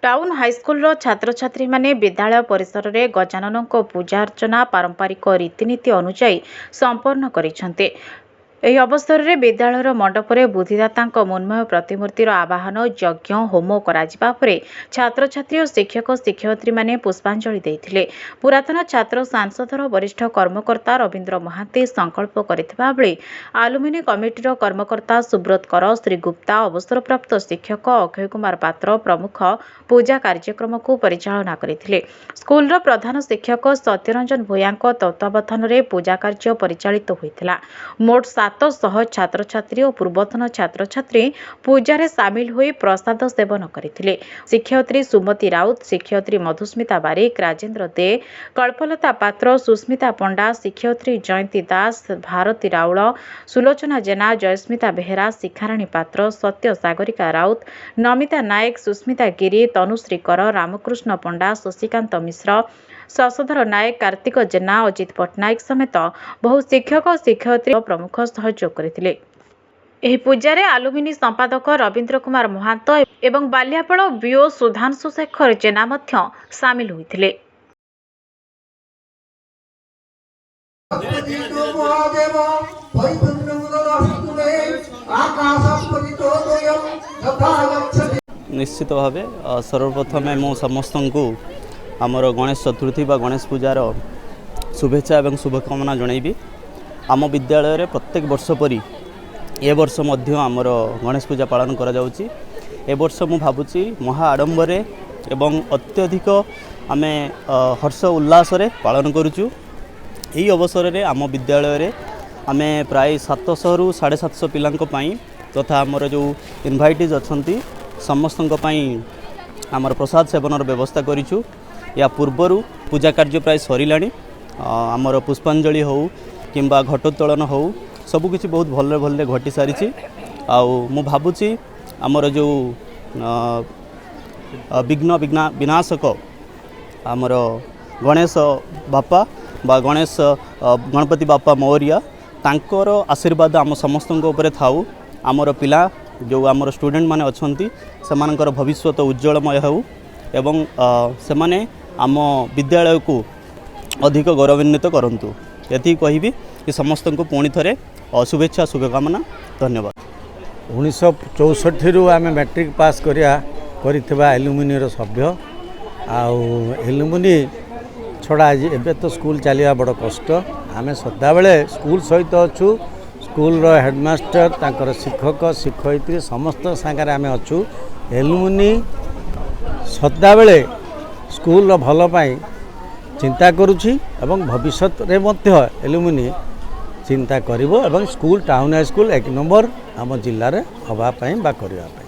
Town high school छात्र छात्री माने विद्यालय परिसर में गजानन पूजा अर्चना पारंपरिक रीतिनीति अनुजाई संपन्न करिसेंते। ଏହି ଅବସରରେ ବିଦ୍ୟାଳୟର ମଣ୍ଡପରେ ବୁଦ୍ଧିଦାତାଙ୍କ ମୃଣ୍ମୟ ପ୍ରତିମୂର୍ତ୍ତିର ଆବାହନ ଯଜ୍ଞ ହୋମ କରାଯିବା ପରେ ଛାତ୍ରଛାତ୍ରୀ ଓ ଶିକ୍ଷକ ଶିକ୍ଷୟିତ୍ରୀମାନେ ପୁଷ୍ପାଞ୍ଜଳି ଦେଇଥିଲେ। ପୁରାତନ ଛାତ୍ର ସାଂସଦର ବରିଷ୍ଠ କର୍ମକର୍ତ୍ତା ରବୀନ୍ଦ୍ର ମହାନ୍ତି ସଂକଳ୍ପ କରିଥିବା ବେଳେ ଆଲୁମିନି କମିଟିର କର୍ମକର୍ତ୍ତା ସୁବ୍ରତ କର, ଶ୍ରୀ ଗୁପ୍ତା, ଅବସରପ୍ରାପ୍ତ ଶିକ୍ଷକ ଅକ୍ଷୟ କୁମାର ପାତ୍ର ପ୍ରମୁଖ ପୂଜା କାର୍ଯ୍ୟକ୍ରମକୁ ପରିଚାଳନା କରିଥିଲେ। ସ୍କୁଲର ପ୍ରଧାନ ଶିକ୍ଷକ ସତ୍ୟରଞ୍ଜନ ଭୂୟାଙ୍କ ତତ୍ତ୍ୱାବଧାନରେ ପୂଜା କାର୍ଯ୍ୟ ପରିଚାଳିତ ହୋଇଥିଲା। ମୋଟ 700 ଛାତ୍ରଛାତ୍ରୀ ଓ ପୂର୍ବତନ ଛାତ୍ରଛାତ୍ରୀ ପୂଜାରେ ସାମିଲ ହୋଇ ପ୍ରସାଦ ସେବନ କରିଥିଲେ। ଶିକ୍ଷୟିତ୍ରୀ ସୁମତି ରାଉତ, ଶିକ୍ଷୟିତ୍ରୀ ମଧୁସ୍ମିତା ବାରିକ, ରାଜେନ୍ଦ୍ର ଦେ, କଳ୍ପଲତା ପାତ୍ର, ସୁସ୍ମିତା ପଣ୍ଡା, ଶିକ୍ଷୟିତ୍ରୀ ଜୟନ୍ତୀ ଦାସ, ଭାରତୀ ରାଉଳ, ସୁଲୋଚନା ଜେନା, ଜୟସ୍ମିତା ବେହେରା, ଶିଖାରାଣୀ ପାତ୍ର, ସତ୍ୟ ସାଗରିକା ରାଉତ, ନମିତା ନାୟକ, ସୁସ୍ମିତା ଗିରି, ତନୁଶ୍ରୀ କର, ରାମକୃଷ୍ଣ ପଣ୍ଡା, ଶଶିକାନ୍ତ ମିଶ୍ର, ଶଶଧର ନାୟକ, कार्तिक जेना, अजित पट्टनायक समेत बहु शिक्षक शिक्षयित्री प्रमुख सहयोग करथिले। एही पूजारे आलुमिनी संपादक रवींद्र कुमार महांत एवं बाल्यापड़ बीओ सुधांशु शेखर जेना मध्य सामिल होइथिले। निश्चित भाव सर्वप्रथम मु समस्त को आमर गणेश चतुर्थी बा गणेश पूजार शुभेच्छा एवं शुभकामना जनइबी। आम विद्यालय रे प्रत्येक वर्ष परी ए वर्ष मध्य आमर गणेश पूजा पालन करा जाउची। ए वर्ष मु भाबुची महा आडंबरे एवं अत्यधिक आमे हर्ष उल्लास रे पालन करूचु। एही अवसर रे आम विद्यालय रे आमे प्राय 700 रु 750 पिलांक पई तथा आमर जो इनवाइटीज अछंती समस्तंक पई आमर प्रसाद सेवनर व्यवस्था करिचु। या पूर्वर पूजा कार्य प्राय सरिलाणी। आमर पुष्पांजलि हो किंबा घटोत्तोलन हो सबकिछि बहुत भले भले घटी सारी। मु भाबुची आमर जो विघ्न विनाशक आमर गणेश बापा बा गणेश गणपति बापा मौर्या तांकर आशीर्वाद आम समस्तक उपरे थाउ। आमर पिला जो आमर स्टूडेंट माने अछंती सेमानकर भविष्यत उज्जवलमय हो एवं सेमाने आम विद्यालय को अधिक गौरवान्वित करंतु। यति कहिबी कि समस्त को पुणी थरे शुभेच्छा शुभकामना। धन्यवाद। 1964 रु आम मैट्रिक पास करिथिबा एलुमिनी रो सभ्य आउ एलुमिनी छड़ा एबे तो स्कूल चलिया बड़ कष्ट। आम सदा बेले स्कूल सहित अच्छु। स्कूल रो हेडमास्टर तांकर शिक्षक शिक्षयित्री समस्त संगे आम अच्छु। एलुमिनी सदा बेले स्कूल भल पाई चिंता करुछि एवं भविष्य रे मध्य एलुमिनी चिंता करिवो एवं school town high school 1 number आम जिल्ला रे हवा पाई बा करिवा पाई।